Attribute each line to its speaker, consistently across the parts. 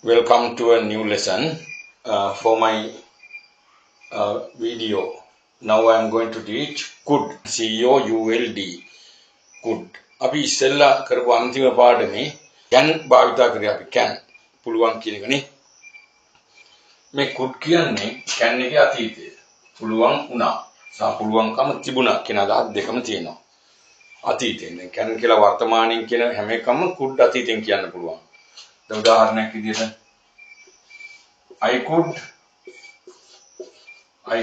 Speaker 1: Welcome to a new lesson for my video. Now I am going to teach could. C-O-U-L-D. could. අපි ඉස්සෙල්ලා කරපු අන්තිම පාඩමේ can භාවිතා කරේ අපි can පුළුවන් කියන එකනේ. මේ could කියන්නේ can එකේ අතීතය. පුළුවන් වුණා. සහ පුළුවන්කම තිබුණා කියන අදහස් දෙකම තියෙනවා. අතීතයෙන් දැන් can කියලා වර්තමානයෙන් කියන හැම එකම could අතීතයෙන් කියන්න පුළුවන්. දැන් උදාහරණයක් විදිහට I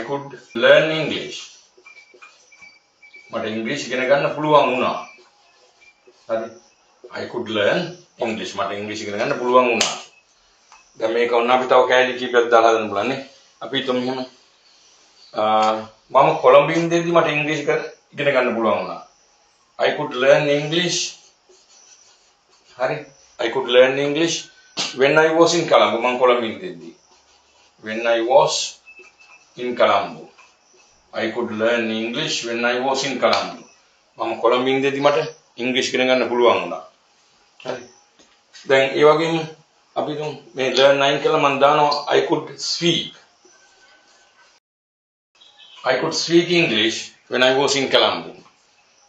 Speaker 1: could learn English. මට ඉංග්‍රීසි ඉගෙන ගන්න පුළුවන් වුණා. හරි. I could learn English. මට ඉංග්‍රීසි ඉගෙන ගන්න පුළුවන් වුණා. දැන් මේක ඔන්න අපි තව කැලි කීපයක් දාලා හදන්න බලන්න නේ. අපි හිතමු මෙහෙම. මම කොළඹ ඉඳිද්දි මට ඉංග්‍රීසි ඉගෙන ගන්න පුළුවන් වුණා. I could learn English. හරි. I could learn English when I was in Colombo. මම Colombo ඉඳිද්දි. When I was in Colombo. I could learn English when I was in Colombo. මම කොළඹ ඉඳිද්දි මට ඉංග්‍රීසි ඉගෙන ගන්න පුළුවන් වුණා. හරි. දැන් ඒ වගේම අපි මේ learn 9 කියලා මම දානවා I could speak. I could speak English when I was in Colombo.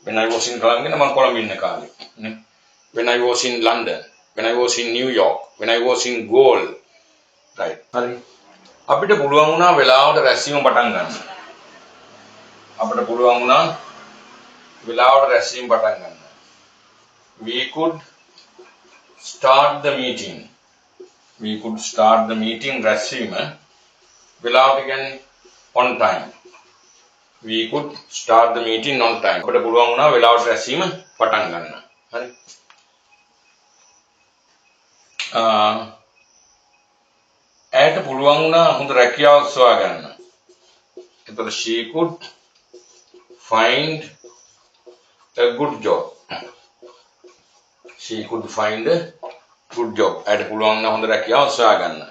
Speaker 1: When I was in Colombo කියන මම කොළඹ ඉන්න කාලේ. නේ. When I was in London. When I was in New York. When I was in Galle. Right. හරි. අපිට පුළුවන් වුණා වෙලාවට රැස්වීම පටන් ගන්න. අපිට පුළුවන් වුණා වෙලාවට රැස්වීම පටන් ගන්න. We could start the meeting. We could start the meeting රැස්වීම වෙලාවට කියන්නේ on time. We could start the meeting on time. අපිට පුළුවන් වුණා වෙලාවට රැස්වීම පටන් ගන්න. හරි. ඇයට පුළුවන් වුණා හොඳ රැකියාවක් සොයා ගන්න. එතකොට she could find a good job. She could find a good job. ඇයට පුළුවන් වුණා හොඳ රැකියාවක් සොයා ගන්න.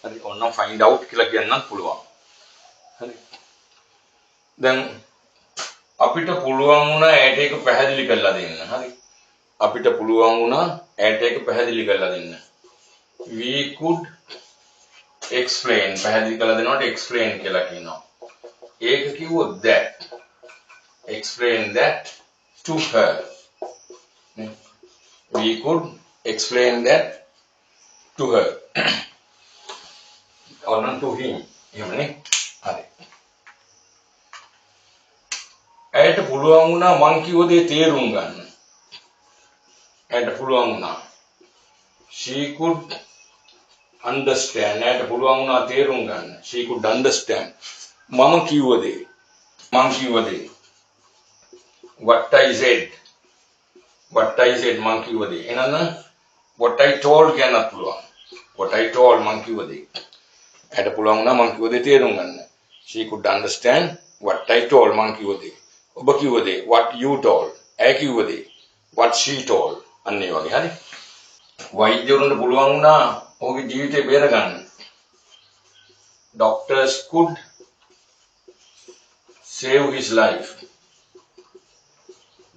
Speaker 1: හරි. ඔන්න find out කියලා කියන්නත් පුළුවන්. හරි. දැන් අපිට පුළුවන් වුණා ඇයට ඒක පැහැදිලි කරලා දෙන්න. හරි. අපිට පුළුවන් වුණා ඇයට ඒක පැහැදිලි කරලා දෙන්න. We could explain පැහැදිලි කරලා දෙනකොට explain කියලා කියනවා. ඒක කිව්වොත් that. Explain that to her. We could explain that to her. or not to him. එහෙමනේ. හරි. ඇයට පුළුවන් වුණා මං කිව්ව දේ තේරුම් ගන්න. ඇයට පුළුවන් වුණා. She could understand. ඇයට පුළුවන් වුණා තේරුම් ගන්න. She could understand. මම කිව්ව දේ. මං කිව්ව දේ. What I said. What I said මං කිව්ව දේ. එහෙනම් what I told කියන්නත් පුළුවන්. What I told මං කිව්ව දේ. ඇයට පුළුවන් වුණා මං කිව්ව දේ තේරුම් ගන්න. She could understand what I told මං කිව්ව දේ. ඔබ කිව්ව දේ what you told. ඇය කිව්ව දේ what she told. අන්න ඒ වගේ හරි. වෛද්‍යවරුන්ට පුළුවන් වුණා ඔහුගේ ජීවිතේ බේර ගන්න. Doctors could save his life.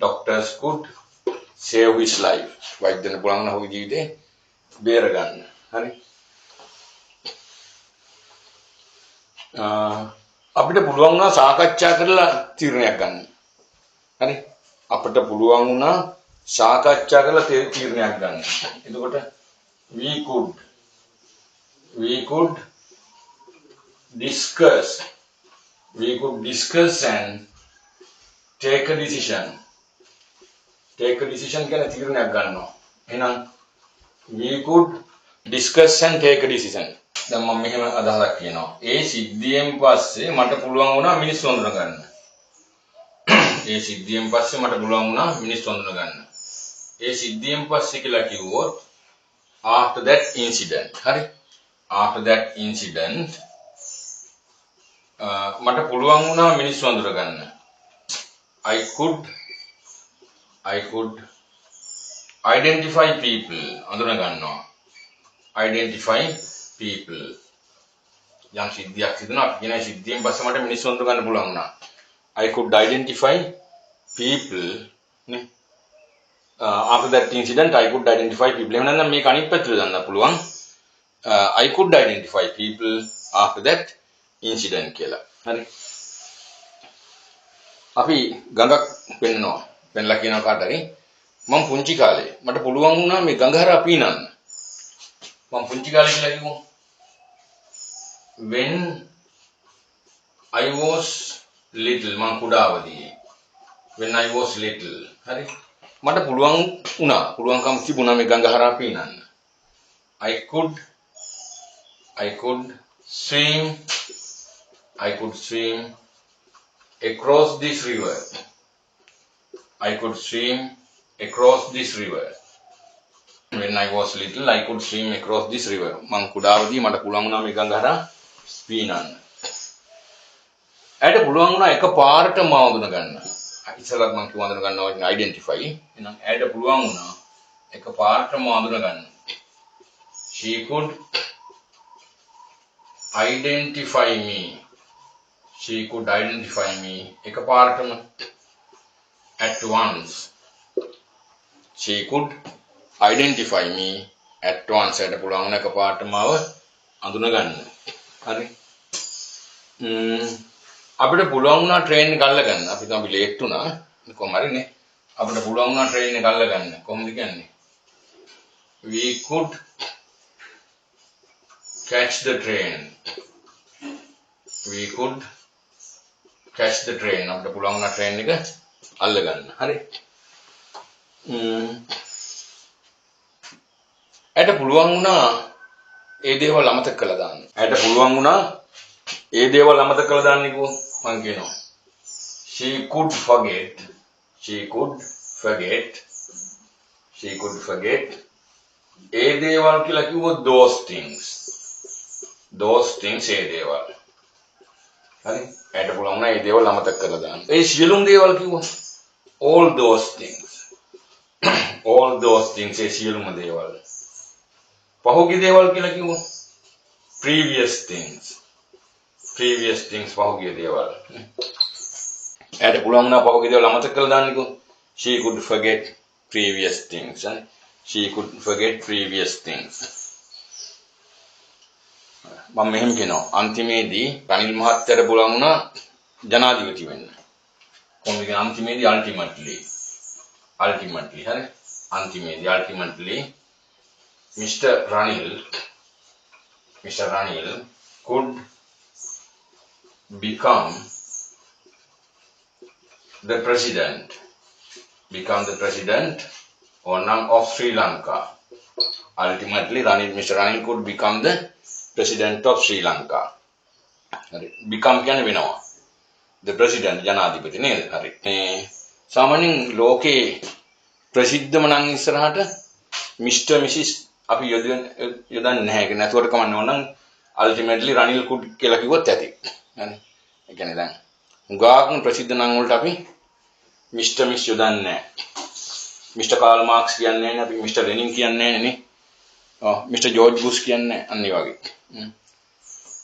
Speaker 1: Doctors could save his life. වෛද්‍යවරුන්ට පුළුවන් වුණා ඔහුගේ ජීවිතේ බේර ගන්න. හරි. අපිට පුළුවන් වුණා සාකච්ඡා කරලා තීරණයක් ගන්න. හරි. අපිට පුළුවන් වුණා සාකච්ඡා කරලා තීරණයක් ගන්න. එතකොට we could discuss and take a decision. Take a decision කියන තීරණයක් ගන්නවා. එහෙනම් we could discuss and take a decision. දැන් මම මෙහෙම අදහසක් කියනවා. ඒ සිද්ධියෙන් පස්සේ මට පුළුවන් වුණා මිනිස්සු හඳුන ගන්න. ඒ සිද්ධියෙන් පස්සේ මට පුළුවන් වුණා මිනිස්සු හඳුන ගන්න. ඒ සිද්ධියෙන් පස්සේ කියලා කිව්වොත් after that incident. හරි. After that incident මට පුළුවන් වුණා මිනිස්සු හඳුන ගන්න. I could identify people. හඳුන ගන්නවා. Identify people. යම් සිද්ධියක් සිදුනා අපි කියන සිද්ධියෙන් පස්සේ මට මිනිස්සු හඳුන ගන්න පුළුවන් වුණා. I could identify people. නේ. After that incident I could identify people. එහෙනම් මේක අනිත් පැත්තට දාන්න පුළුවන්. I could identify people after that incident කියලා. හරි. අපි ගඟක් පෙන්නනවා. පෙන්නලා කියනවා කාට හරි මම පුංචි කාලේ මට පුළුවන් වුණා මේ ගඟ හරහා පීනන්න. මම පුංචි කාලේ කියලා කිව්වා. When I was little මම කුඩාවදී. When I was little. හරි. මට පුළුවන් වුණා. පුළුවන්කම තිබුණා මේ ගඟ හරහා පීනන්න. I could swim across this river. I could swim across this river. When I was little, I could swim across this river. මං කුඩාවදී මට පුළුවන් වුණා මේ ගඟ හරහා පීනන්න. ඇයට පුළුවන් වුණා එකපාරට මාව අඳුන ගන්න. ඉස්සරහත් මං කිව්ව අඳුන ගන්නවා කියන්නේ identify. එහෙනම් ඇයට පුළුවන් වුණා එකපාරට මාව අඳුන ගන්න. She could identify me. She could identify me එකපාරටම at once. She could identify me at once. ඇයට පුළුවන් වුණා එකපාරටම මාව අඳුන ගන්න. හරි. අපිට පුළුවන් වුණා ට්‍රේන් එක අල්ල ගන්න. අපි තමයි ලේට් වුණා. කොහොම හරිනේ. අපිට පුළුවන් වුණා ට්‍රේන් එක අල්ල ගන්න. කොහොමද කියන්නේ? We could catch the train. We could catch the train. අපිට පුළුවන් වුණා ට්‍රේන් එක අල්ල ගන්න. හරි. ඇයට පුළුවන් වුණා ඒ දේවල් අමතක කරලා දාන්න. ඇයට පුළුවන් වුණා ඒ දේවල් අමතක කරලා දාන්න කිව්වොත් මං කියනවා she could forget ඒ දේවල් කියලා කිව්වොත් those things ඒ දේවල්. හරි. ඇයට පුළුවන් වුණා ඒ දේවල් අමතක කරලා දාන්න. ඒ සියලුම දේවල් කිව්වොත් all those things ඒ සියලුම දේවල්. පහුගිය දේවල් කියලා කිව්වොත් previous things පහුගිය දේවල්. ඇයට පුළුවන් වුණා පහුගිය දේවල් අමතක කරලා දාන්න කිව්වොත් she could forget previous things. මම මෙහෙම කියනවා අන්තිමේදී රනිල් මහත්තයාට පුළුවන් වුණා ජනාධිපති වෙන්න. කොහොමද කියන්නේ අන්තිමේදී ultimately හරි. අන්තිමේදී ultimately Mr. Ranil could become the president of Sri Lanka. Ultimately, Mr. Ranil could become the president of Sri Lanka. Become කියන්නේ වෙනවා. The president ජනාධිපති නේද? හරි. මේ සාමාන්‍යයෙන් ලෝකේ ප්‍රසිද්ධම නම් ඉස්සරහට Mr. Mrs. අපි යොදන්නේ නැහැ. ඒක නැතුවට කමන්න ඕන නම් ultimately Ranil could කියලා කිව්වොත් ඇති. හරි. ඒ කියන්නේ දැන් උගාක්ම ප්‍රසිද්ධ නම් වලට අපි Mr. Miss යොදන්නේ නැහැ. Mr. Karl Marx කියන්නේ නැහැ. අපි Mr. Lenin කියන්නේ නැහැ නේ. Mr. George Bush කියන්නේ අන්න ඒ වගේ.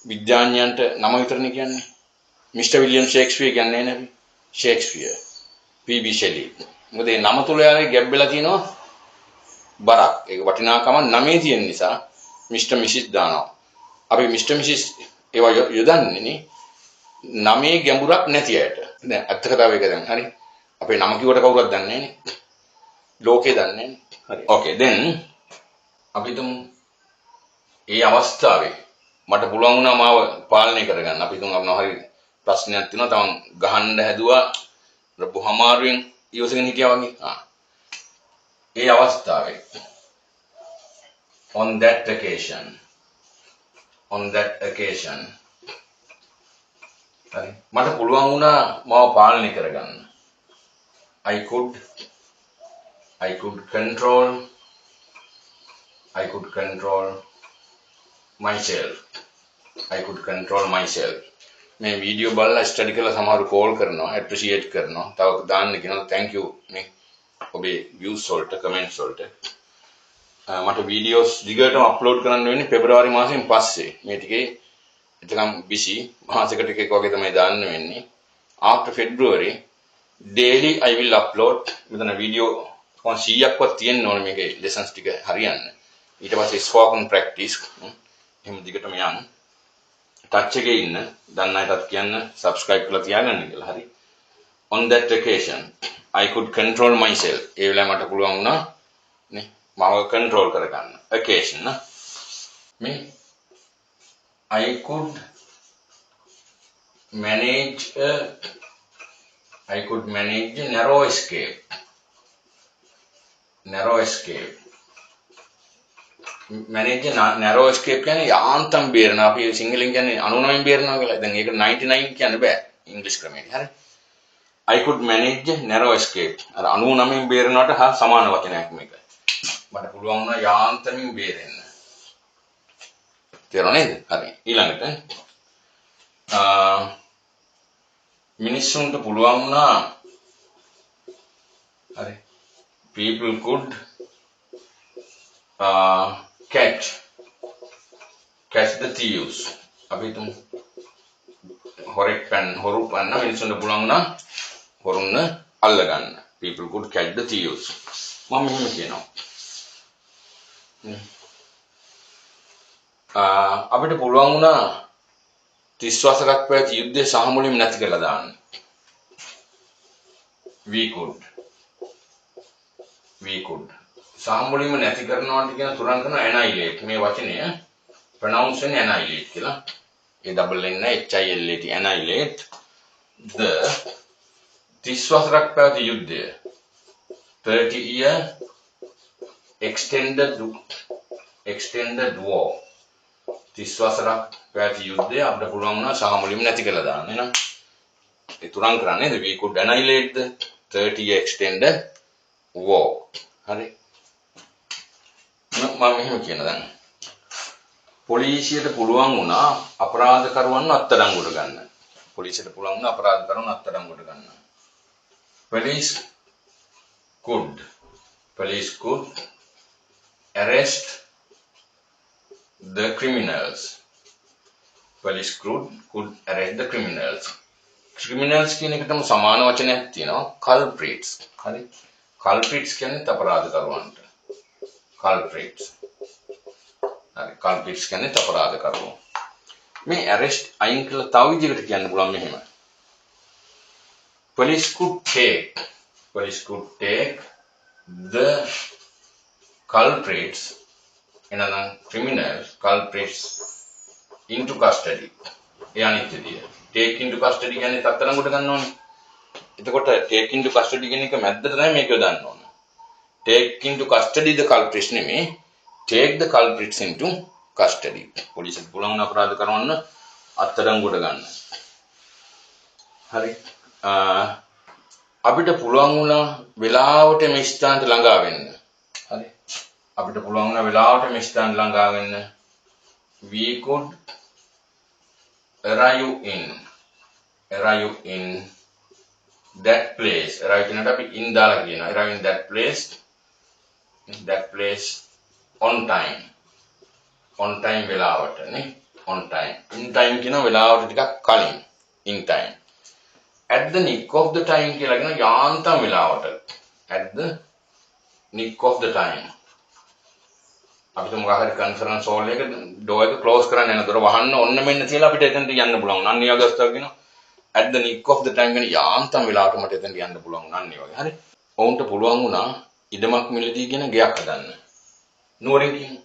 Speaker 1: විද්‍යාඥයන්ට නම විතරනේ කියන්නේ. Mr. William Shakespeare කියන්නේ නැහැ නේ. Shakespeare. P.B. Shelley. මොකද මේ නම තුල යාගේ ගැප් වෙලා තියෙනවා බරක්. ඒක වටිනාකම නමේ තියෙන නිසා Mr. Mrs. දානවා. අපි Mr. Mrs. ඒවා යොදන්නේ නේ නමේ ගැඹුරක් නැති අයට. දැන් අත්‍ය කතාව එක දැන් හරි. අපේ නම කිව්වට කවුරුත් දන්නේ නැහැ නේ. ලෝකේ දන්නේ නැහැ නේ. හරි. Okay then අපි තුමු ඒ අවස්ථාවේ මට පුළුවන් වුණා මාව පාලනය කරගන්න. අපි තුමු අපනවා හරි ප්‍රශ්නයක් තියෙනවා. තමන් ගහන්න හැදුවා. බොහොමාරුවෙන් ඉවසගෙන හිටියා වගේ. ඒ අවස්ථාවේ on that occasion හරි මට පුළුවන් වුණා මාව පාලනය කරගන්න. I could control myself. මේ වීඩියෝ බලලා ස්ටඩි කරලා සමහරව කෝල් කරනවා, ඇප්‍රීෂিয়েට් කරනවා. තව දාන්න කියනවා thank you නේ. ඔබේ views වලට, comments වලට. මට වීඩියෝස් දිගටම අප්ලෝඩ් කරන්න වෙන්නේ පෙබරවාරි මාසෙන් පස්සේ. මේ ටිකේ එතකම් busy මාසෙකට එකක් වගේ තමයි දාන්න වෙන්නේ. After February daily I will upload. මෙතන වීඩියෝ 100ක්වත් තියෙන්න ඕනේ මේකේ lessons ටික හරියන්න. ඊට පස්සේ spoken practice එහෙම දිගටම යන්න. ටච් එකේ ඉන්න. දන්න අයටත් කියන්න subscribe කරලා තියාගන්න කියලා. හරි. On that occasion I could control myself. ඒ වෙලාවේ මට පුළුවන් වුණා නේ මාව control කරගන්න. occasion න. මේ I could manage a narrow escape. Narrow escape. Manage a narrow escape කියන්නේ යාන්තම් බේරන. අපි සිංහලෙන් කියන්නේ 99න් බේරනවා කියලා. දැන් ඒක 99 කියන්න බෑ ඉංග්‍රීසි ක්‍රමයට. හරි. I could manage a narrow escape. අර 99න් බේරනවට හා සමාන වචනයක් මේක. මට පුළුවන් වුණා යාන්තමින් බේරෙන්න. තේරුණා නේද? හරි. ඊළඟට මිනිස්සුන්ට පුළුවන් වුණා හරි people could catch the thieves. අපි තුමු හොරු පන්න මිනිස්සුන්ට පුළුවන් වුණා හොරුන්න අල්ල ගන්න. people could catch the thieves. මම මෙහෙම කියනවා. අපිට පුළුවන් වුණා 30 වසරක් පැවති යුද්ධය සහ මුලින්ම නැති කරලා දාන්න. we could සහ මුලින්ම නැති කරනවාට කියන තුරන් කරන annihilate මේ වචනය pronounce වෙන annihilate කියලා. ඒ double n h i l a t annihilate the 30 වසරක් පැවති යුද්ධය 30 year extended war 30 වසරක් පැවති යුද්ධය අපිට පුළුවන් වුණා සහ මුලින්ම නැති කරලා දාන්න නේද? ඒ තුරන් කරන්නේ we could annihilate the 30 year extended war. හරි. මම මෙහෙම කියන දැන්. පොලිසියට පුළුවන් වුණා අපරාධකරුවන්ව අත්අඩංගුවට ගන්න. පොලිසියට පුළුවන් වුණා අපරාධකරුවන්ව අත්අඩංගුවට ගන්න. Police could arrest the criminals. Police could arrest the criminals. Criminals කියන එකටම සමාන වචනයක් තියෙනවා culprits. හරි. culprits කියන්නේ අපරාධකරුවන්ට. culprits. හරි. culprits කියන්නේ අපරාධකරුවෝ. මේ arrest අයින් කළා තව විදිහකට කියන්න පුළුවන් මෙහෙම. Police could take the culprits culprits into custody. ඒ අනිත් විදිය. take into custody කියන්නේ අත්අඩංගුවට ගන්න ඕනේ. එතකොට take into custody කියන එක මැද්දට තමයි මේක දාන්න ඕන. take into custody the culprits නෙමෙයි take the culprits into custody. පොලිසියට පුළුවන් වුණ අපරාධකරුවන්ව අත්අඩංගුවට ගන්න. හරි. අපිට පුළුවන් වුණා වෙලාවට මේ ස්ථානට ළඟා වෙන්න. හරි. අපිට පුළුවන් වුණා වෙලාවට මේ ස්ථානට ළඟා වෙන්න. we could arrive in that place. arrive කියනට අපි in දාලා කියනවා. arrive in that place on time වෙලාවට නේ on time. in time කියන වෙලාවට ටිකක් කලින් in time. at the nick of the time කියලා කියන යාන්තම් වෙලාවට. at the nick of the time. අපි තුමු ගහරි කන්ෆරන්ස් හෝල් එක ඩෝර් එක ක්ලෝස් කරන්න යන දොර වහන්න ඔන්න මෙන්න තියලා අපිට එතනට යන්න පුළුවන්. අන්න ඒ අවස්ථාව කියනවා at the nick of the time කියන යාන්තම් වෙලාවට මට එතනට යන්න පුළුවන් අන්න ඒ වගේ. හරි. ඔවුන්ට පුළුවන් වුණා ඉඩමක් මිලදී කියන ගයක් හදන්න. නුවරින් කියන්නේ.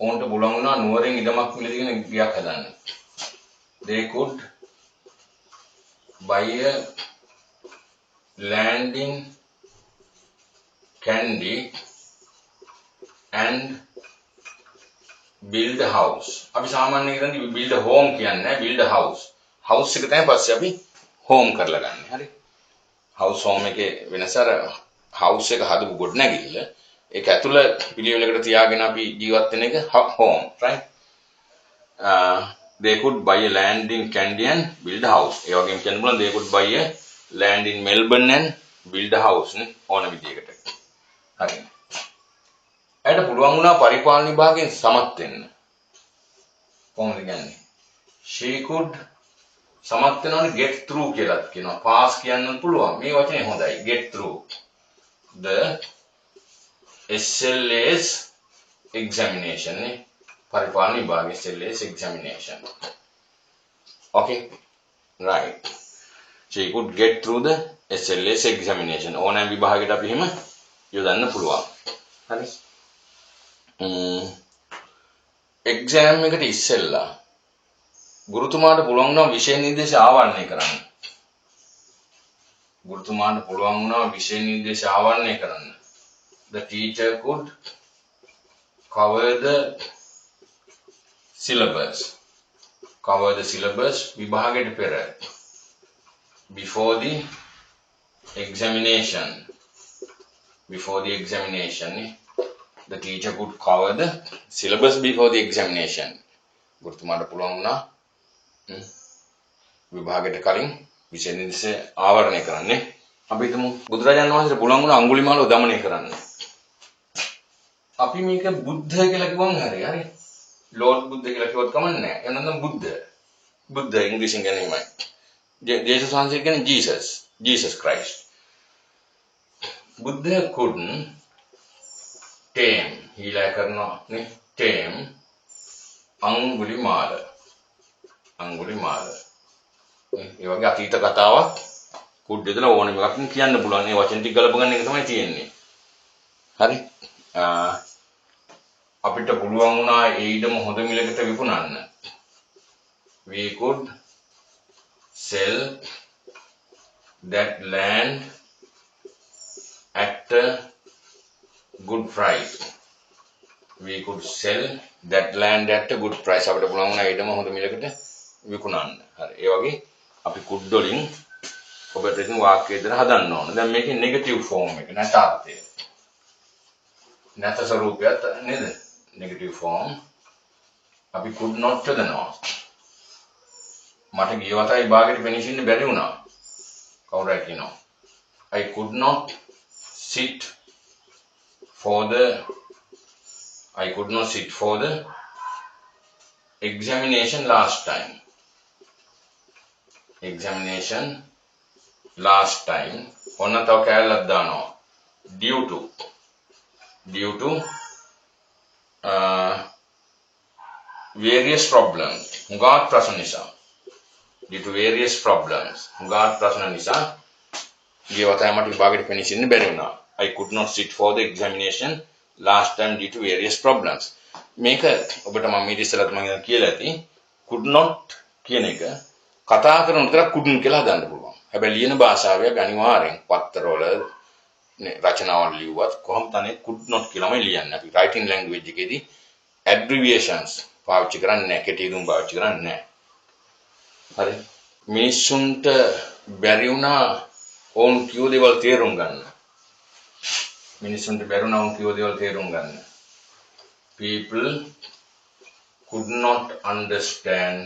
Speaker 1: ඔවුන්ට පුළුවන් වුණා නුවරින් ඉඩමක් මිලදී කියන ගයක් හදන්න. they could buy a land in Kandy and build a house. අපි සාමාන්‍යයෙන් කරන්නේ build a home කියන්නේ build a house. house එක තමයි පස්සේ අපි home කරලා ගන්න. හරි. house home එකේ වෙනස අර house එක හදපු ගොඩ නැගිල්ල ඒක ඇතුළ පිළිවෙලකට තියාගෙන අපි ජීවත් වෙන එක home, right? They could buy a land in Kandy and build a house. ඒ වගේම කියන්න පුළුවන් they could buy a land in Melbourne and build a house නේ ඕන විදිහකට. හරි. ඇයට පුළුවන් වුණා පරිපාලන විභාගයෙන් සමත් වෙන්න. කොහොමද කියන්නේ? She could සමත් වෙනවනේ get through කියලාත් කියනවා. pass කියන්නත් පුළුවන්. මේ වචනේ හොඳයි. get through the SLA's examination නේ. පරිපාලන විභාගයේ SLS examination. Okay, right. So you could get through the SLS examination. ඕනෑම විභාගයකට අපි එහෙම යොදන්න පුළුවන්. හරි. එක්සෑම් එකට ඉස්සෙල්ලා ගුරුතුමාට පුළුවන් වුණා විෂය නිර්දේශ ආවරණය කරන්න. ගුරුතුමාට පුළුවන් වුණා විෂය නිර්දේශ ආවරණය කරන්න. The teacher could cover the syllabus. Cover the syllabus විභාගයට පෙර. Before the examination. Before the examination, the teacher could cover the syllabus before the examination. ගුරුතුමාට පුළුවන් වුණා විභාගයට කලින් විෂය නිර්දේශ ආවරණය කරන්නේ. අපි හිතමු බුදුරජාණන් වහන්සේට පුළුවන් වුණා අඟුලිමාලව দমনය කරන්න. අපි මේක බුද්ධ කියලා කිව්වම හරි. ලෝඩ් බුද්ධ කියලා කිව්වොත් කමන්නේ නැහැ. එහෙනම් බුද්ධ ඉංග්‍රීසියෙන් කියන්නේ එහෙමයි. ජේසුස් වහන්සේ කියන්නේ Jesus Christ. Buddha couldn't tame, හීලා කරනවා නේ, tame අඟුලිමාල. ඒ වගේ අතීත කතාවක් කුඩ් දෙදලා ඕනෙම එකක් කියන්න පුළුවන්. ඒ වචන ටික ගලප ගන්න එක තමයි තියෙන්නේ. හරි. අපිට පුළුවන් වුණා ඒ ඉඩම හොඳ මිලකට විකුණන්න. We could sell that land at a good price. We could sell that land at a good price. අපිට පුළුවන් වුණා ඒ ඉඩම හොඳ මිලකට විකුණන්න. හරි. ඒ වගේ අපි කුඩ් වලින් ඔබට ඉතින් වාක්‍ය දෙක හදන්න ඕන. දැන් මේකේ නෙගටිව් ෆෝම් එක නැත අර්ථය. නැත ස්වරූපයත් නේද? නෙගටිව් ෆෝම් අපි could not යදනවා. මට ගිය වතාවේ භාගයට finish ඉන්න බැරි වුණා. කවුරුයි කියනවා. I could not sit for the examination last time. ඔන්න තව කැලලක් දානවා. due to various problems. හුඟක් ප්‍රශ්න නිසා. due to various problems. හුඟක් ප්‍රශ්න නිසා ගිය වතාවේ මට විභාගෙට finish ඉන්න බැරි වුණා. I could not sit for the examination last time due to various problems. මේක ඔබට මම ඊට ඉස්සෙල්ලත් මම කියලා ඇති. could not කියන එක කතා කරන විතර couldn't කියලා හදන්න පුළුවන්. හැබැයි ලියන භාෂාවේ අනිවාර්යෙන් පත්තරවල රචනාවල් ලියුවත් කොහොම තනේ could not කියලාමයි ලියන්නේ. අපි writing language එකේදී abbreviations පාවිච්චි කරන්නේ නැහැ. කෙටි දුම් පාවිච්චි කරන්නේ නැහැ. හරි. මිනිස්සුන්ට බැරි වුණා ඕන් කියෝ දේවල් තේරුම් ගන්න. People could not understand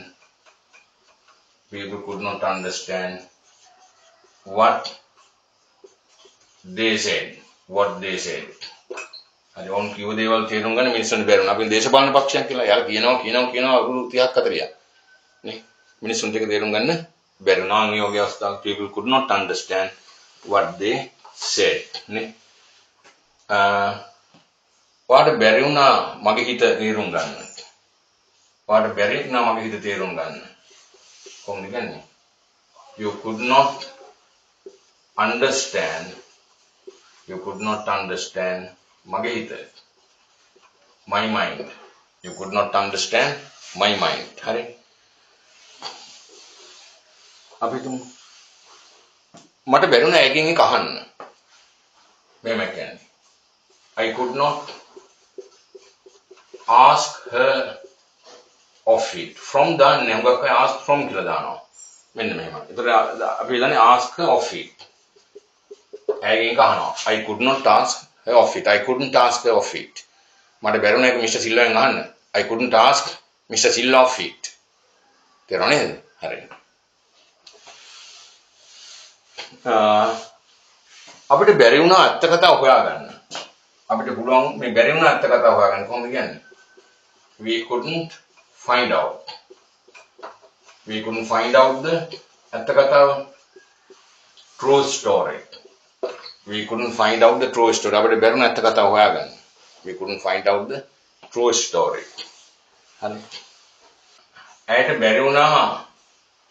Speaker 1: what they said. හරි ඕන් කියෝ දේවල් තේරුම් ගන්න මිනිස්සුන්ට බැරි වුණා. අපි දේශපාලන පක්ෂයක් කියලා යාළ කියනවා අවුරුදු 30ක් 40ක් නේ. මිනිස්සුන්ට ඒක තේරුම් ගන්න බැරි වුණා. මේ වගේ අවස්ථාවක people could not understand what they said නේ. ඔයාලට බැරි වුණා මගේ හිත තේරුම් ගන්න. කොහොමද කියන්නේ? You could not understand මගේ හිත. My mind. You could not understand my mind. හරි. අපි තුමු මට බැරි වුණා එකකින් එක අහන්න. මෙහෙම කියන්නේ. I could not ask her of it. From දාන්නේ හුඟක් අය ask from කියලා දානවා. මෙන්න මෙහෙම. ඒතර අපි දාන්නේ ask her of it. එකකින් එක අහනවා. I could not ask her of it. I couldn't ask her of it. මට බැරි වුණා ඒක මිස්ටර් සිල්වාගෙන් අහන්න. I couldn't ask Mr. Silva of it. තේරුණා නේද? හරි. අපිට බැරි වුණා ඇත්ත කතාව හොයාගන්න. අපිට පුළුවන් මේ බැරි වුණා ඇත්ත කතාව හොයාගන්න කොහොමද කියන්නේ? We couldn't find out the ඇත්ත කතාව true story. We couldn't find out the true story. අපිට බැරි වුණා ඇත්ත කතාව හොයාගන්න. We couldn't find out the true story. හරි. ඇයට බැරි වුණා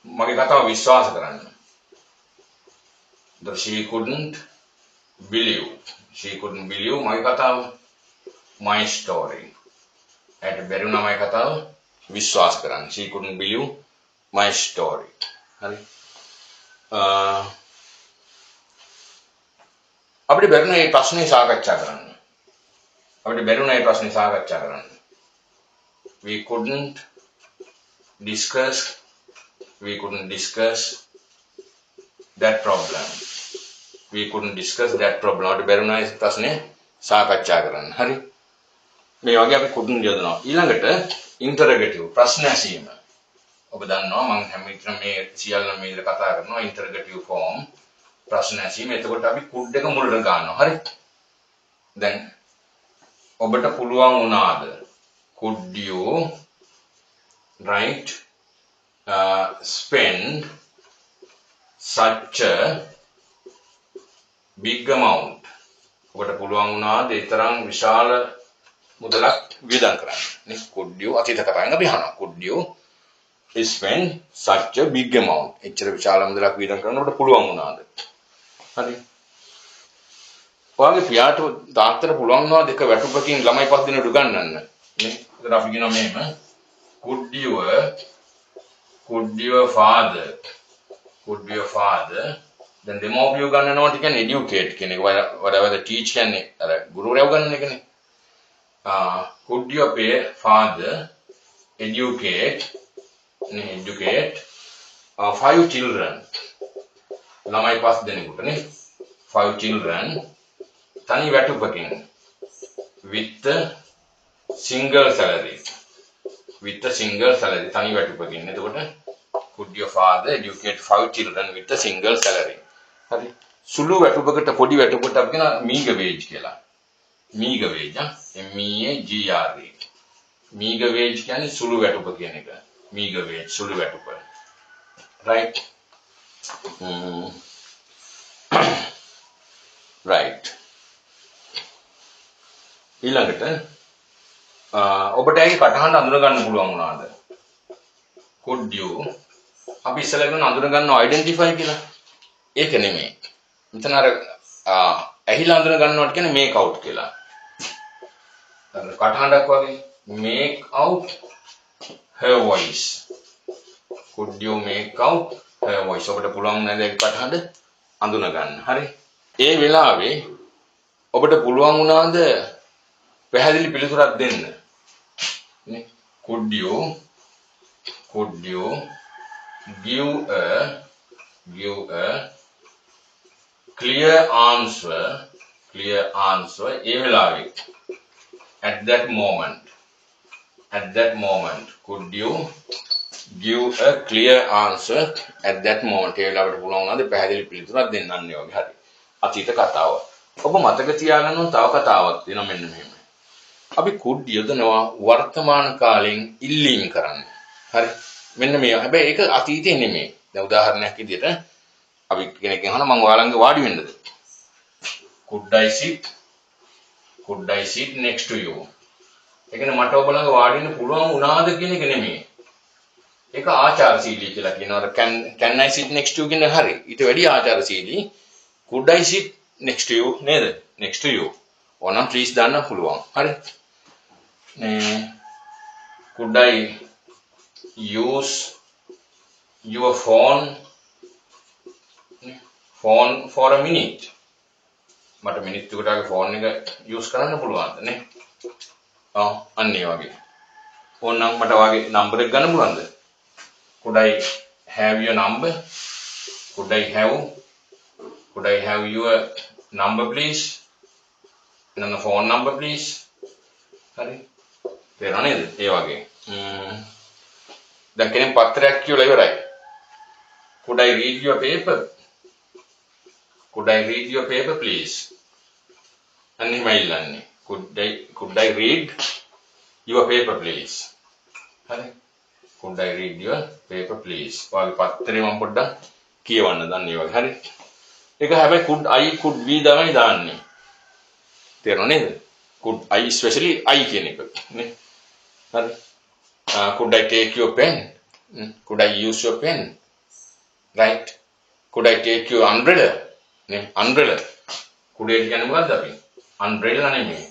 Speaker 1: මගේ කතාව විශ්වාස කරන්න. She couldn't believe. She couldn't believe මගේ කතාව. My story. ඇයට බැරි වුණා මගේ කතාව විශ්වාස කරන්න. She couldn't believe my story. හරි. අපිට බැරිුණා මේ ප්‍රශ්නේ සාකච්ඡා කරන්න. අපිට බැරිුණා මේ ප්‍රශ්නේ සාකච්ඡා කරන්න. We couldn't discuss that problem. We couldn't discuss that problem. අපිට බැරිුණා මේ ප්‍රශ්නේ සාකච්ඡා කරන්න. හරි. මේ වගේ අපි couldn't යොදනවා. ඊළඟට interrogative ප්‍රශ්න ඇසීම. ඔබ දන්නවා මම හැම විටම මේ සියල්ලම මේ විදිහට කතා කරනවා interrogative form ප්‍රශ්න ඇසීම. එතකොට අපි could එක මුලට ගන්නවා. හරි. දැන් ඔබට පුළුවන් වුණාද? Could you write spend such a big amount? ඔබට පුළුවන් වුණාද ඒ තරම් විශාල මුදලක් වියදම් කරන්න? නේ could you අතීත කතාවෙන් අපි අහනවා could you spend such a big amount? එච්චර විශාල මුදලක් වියදම් කරන්න ඔබට පුළුවන් වුණාද? හරි. ඔයාගේ පියාට තාත්තට පුළුවන් වුණාද එක වැටුපකින් ළමයි 5 දිනකට උගන්වන්න? නේ ඒකට අපි කියනවා මෙහෙම could your father then දෙමව්පියෝ ගන්නනවට කියන්නේ educate කියන එක whatever the teach කියන්නේ අර ගුරුවරයා උගන්වන එකනේ. Could your father educate 5 children ළමයි 5 දෙනෙකුට නේ 5 children තනි වැටුපකින් with a single salary තනි වැටුපකින්. එතකොට could your father educate 5 children with a single salary? හරි. සුළු වැටුපකට පොඩි වැටුපකට අපි කියන meager wage කියලා. meager wage MEAGRE. meager wage කියන්නේ සුළු වැටුප කියන එක. meager wage සුළු වැටුප. right. right. ඊළඟට ඔබට ඇයි කටහඬ අඳුර ගන්න පුළුවන් වුණාද? could you අපි ඉස්සෙල්ලා කරන අඳුර ගන්නවා identify කියලා. ඒක නෙමෙයි. මෙතන අර ඇහිලා අඳුර ගන්නවට කියන්නේ make out කියලා. කටහඬක් වගේ make out her voice. could you make out her voice? ඔබට පුළුවන් නේද කටහඬ අඳුන ගන්න. හරි. ඒ වෙලාවේ ඔබට පුළුවන් වුණාද පැහැදිලි පිළිතුරක් දෙන්න? නේ could you give a clear answer ඒ වෙලාවේ at that moment could you give a clear answer at that moment? ඒ වෙලාවට පුළුවන් වුණාද පැහැදිලි පිළිතුරක් දෙන්න? අන්නේ වගේ. හරි. අතීත කතාව. ඔබ මතක තියාගන්න ඕන තව කතාවක් තියෙනවා මෙන්න මෙහෙම. අපි could යොදනවා වර්තමාන කාලෙන් ඉල්ලීම් කරන්න. හරි. මෙන්න මේ. හැබැයි ඒක අතීතේ නෙමෙයි. දැන් උදාහරණයක් විදිහට අපි කෙනෙක්ගෙන් අහනවා මම ඔයාලංග වාඩි වෙන්නද? could I sit next to you? ඒ කියන්නේ මට ඔබ ළඟ වාඩි වෙන්න පුළුවන් වුණාද කියන එක නෙමෙයි. ඒක ආචාරශීලී කියලා කියනවා. can I sit next to you කියන හරි. ඊට වැඩි ආචාරශීලී could I sit next to you නේද? next to you. ඕනම් please දාන්න පුළුවන්. හරි. could I use your phone for a minute? මට මිනිත්තු එකකට ෆෝන් එක යූස් කරන්න පුළුවන්ද නේ? අන්න ඒ වගේ. ඕනම් මට වාගේ නම්බර් එක ගන්න පුළුවන්ද? could I have your number? could I have your number please? ನನ್ನ phone number please? හරි. තේරුණා නේද? ඒ වගේ. දැන් කෙනෙක් පත්‍රයක් කියවලා ඉවරයි. could I read your paper? please? අන්නේ මයිල්ලන්නේ. could I read your paper please? හරි. could I read your paper please? ඔයාගේ පත්‍රේ මම පොඩ්ඩක් කියවන්න දන්නේ වගේ. හරි. ඒක හැබැයි could we තමයි දාන්නේ. තේරුණා නේද? could I especially I කියන එක නේ. හරි. could I take your pen? Could I use your pen? Right? Could I take your umbrella? Umbrella. Could I කියන්නේ මොකද්ද අපි? Umbrella නෙමෙයි.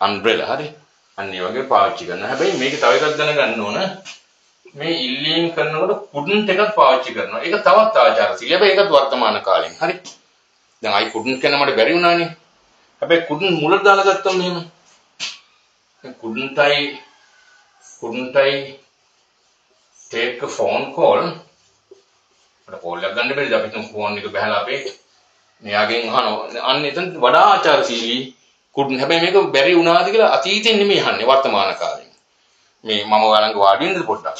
Speaker 1: Umbrella හරි. අන්න ඒ වගේ පාවිච්චි කරනවා. හැබැයි මේක තව එකක් දැනගන්න ඕන. මේ ඉල්ලීම් කරනකොට couldn't එකක් පාවිච්චි කරනවා. ඒක තවත් ආචාරශීලී. හැබැයි ඒකත් වර්තමාන කාලෙන්. හරි. දැන් I couldn't කියන මට බැරි වුණානේ. හැබැයි couldn't මුලට දාලා ගත්තම මෙහෙම. couldn't I take a phone call? මට කෝල් එකක් ගන්න බැරිද? අපි තුන් ෆෝන් එක බහලා අපේ මෙයාගෙන් අහනවා. අන්න එතන වඩා ආචාරශීලී couldn't. හැබැයි මේක බැරි වුණාද කියලා අතීතෙන් නෙමෙයි අහන්නේ වර්තමාන කාලෙන්. මේ මම ඔයාලඟ වාඩි වෙන්නද පොඩ්ඩක්?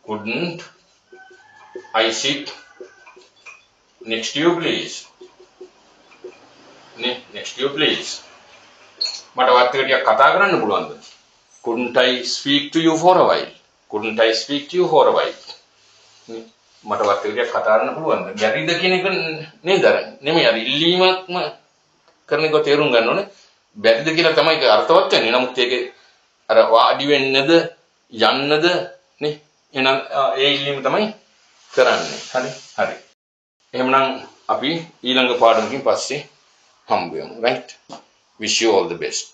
Speaker 1: couldn't I sit next to you please? next to you please. මට වත් එක ටිකක් කතා කරන්න පුළුවන්ද? couldn't I speak to you for a while? couldn't I speak to you for a while? මට වත් එක ටිකක් කතා කරන්න පුළුවන්ද? බැරිද කියන එක නේද? නෙමෙයි අර ඉල්ලීමක්ම කරන එක තේරුම් ගන්න ඕනේ. බැරිද කියලා තමයි ඒක අර්ථවත් වෙන්නේ. නමුත් ඒක අර වාඩි වෙන්නද යන්නද නේ? එහෙනම් ඒ ඉල්ලීම තමයි කරන්නේ. හරි. එහෙනම් අපි ඊළඟ පාඩමකින් පස්සේ හම්බ වෙමු. right? Wish you all the best.